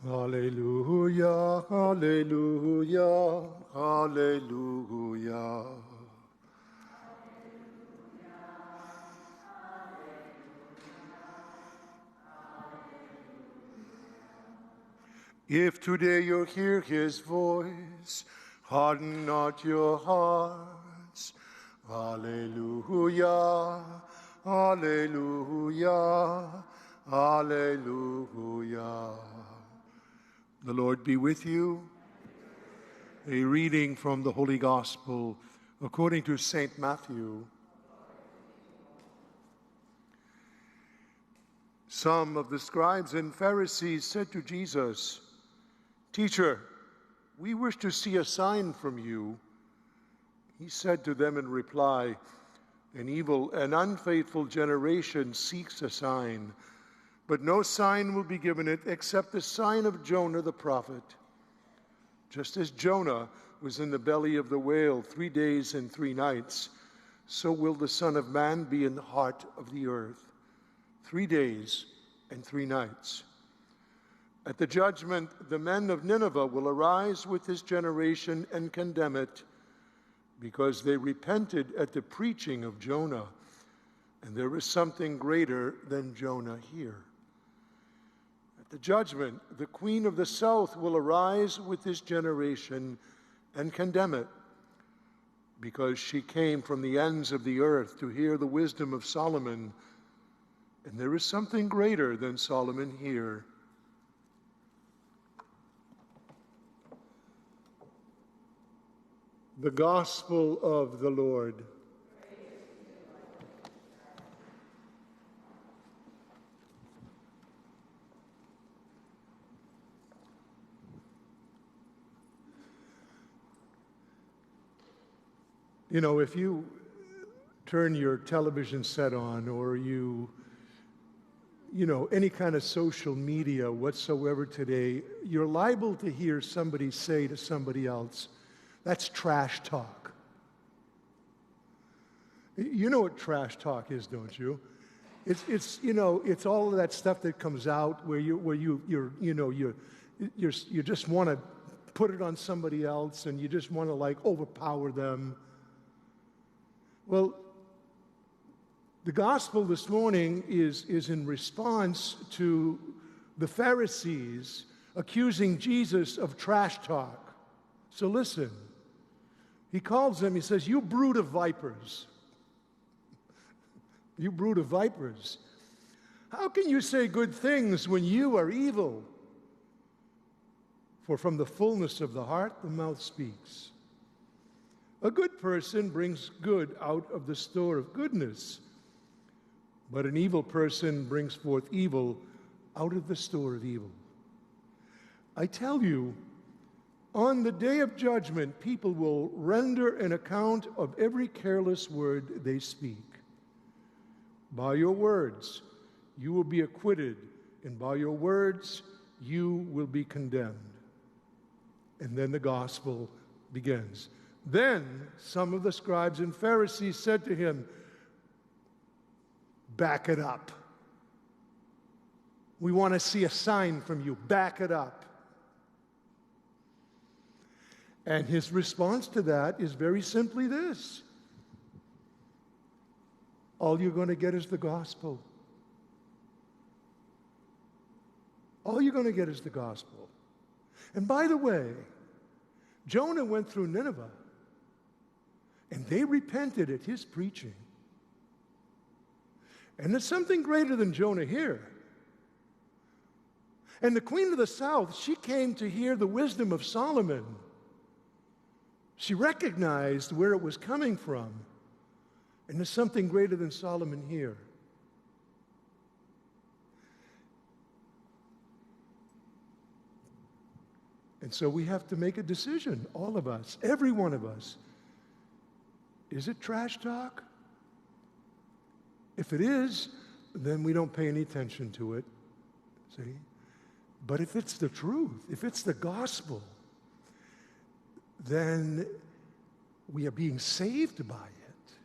Hallelujah, hallelujah, hallelujah. If today you hear his voice, harden not your hearts. Hallelujah, hallelujah, hallelujah. The Lord be with you. A reading from the Holy Gospel according to St. Matthew. Some of the scribes and Pharisees said to Jesus, "Teacher, we wish to see a sign from you." He said to them in reply, "An evil and unfaithful generation seeks a sign, but no sign will be given it except the sign of Jonah the prophet. Just as Jonah was in the belly of the whale 3 days and 3 nights, so will the Son of Man be in the heart of the earth 3 days and 3 nights. At the judgment, the men of Nineveh will arise with this generation and condemn it, because they repented at the preaching of Jonah, and there is something greater than Jonah here. At the judgment, the queen of the south will arise with this generation and condemn it, because she came from the ends of the earth to hear the wisdom of Solomon, and there is something greater than Solomon here." The Gospel of the Lord. You know, if you turn your television set on, or you know, any kind of social media whatsoever today, you're liable to hear somebody say to somebody else, "That's trash talk." You know what trash talk is, don't you? It's you know, it's all of that stuff that comes out where you just want to put it on somebody else, and you just want to like overpower them. Well, the gospel this morning is in response to the Pharisees accusing Jesus of trash talk. So listen, he calls them, he says, "You brood of vipers." You brood of vipers. How can you say good things when you are evil? For from the fullness of the heart, the mouth speaks. A good person brings good out of the store of goodness, but an evil person brings forth evil out of the store of evil. I tell you, on the day of judgment, people will render an account of every careless word they speak. By your words, you will be acquitted, and by your words, you will be condemned. And then the gospel begins. Then some of the scribes and Pharisees said to him, "Back it up. We want to see a sign from you. Back it up." And his response to that is very simply this: all you're going to get is the gospel. All you're going to get is the gospel. And by the way, Jonah went through Nineveh, and they repented at his preaching. And there's something greater than Jonah here. And the queen of the south, she came to hear the wisdom of Solomon. She recognized where it was coming from. And there's something greater than Solomon here. And so we have to make a decision, all of us, every one of us. Is it trash talk? If it is, then we don't pay any attention to it. See? But if it's the truth, if it's the gospel, then we are being saved by it.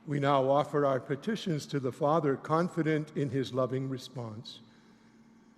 We now offer our petitions to the Father, confident in his loving response.